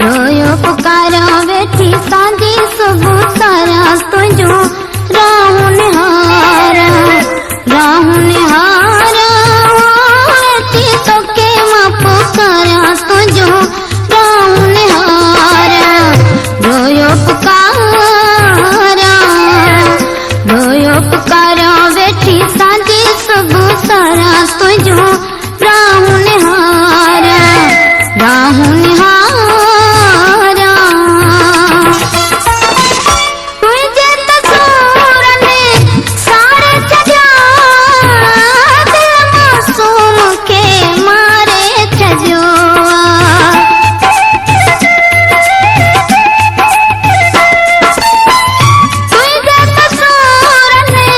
रोयो पुकारा बैठी सांझी सुबह सारा तुझो राहु निहारा बैठी तो के मां पुकारा तुझो राहु निहारा रोयो पुकारा बैठी सांझी सुबह सारा तुझो राहु निहारा तुझे तसूर ने सारे छजा दिल मासूम के मारे छजो तुझे तसूर ने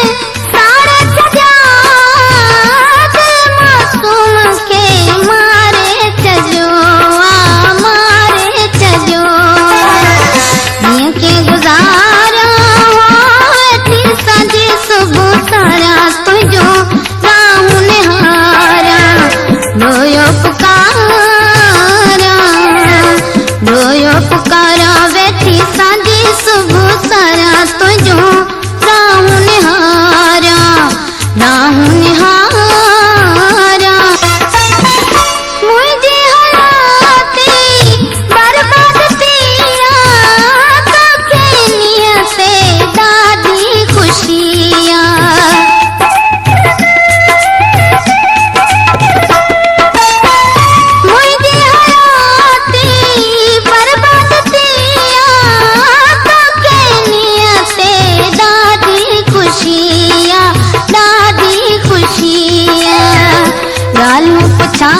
सारे छजा दिल मासूम के मारे छजो के गुजारा थी सांझी सुबह सारा तुझो राहु निहारा रोयो पुकारा बैठी सांझी सुबह सारा तुझो राहु निहारा मुझे हलाती बर्बाद तिया से दादी खुशियाँ मुझे हलाती बर्बाद तिया से दादी खुशियाँ गालू पछा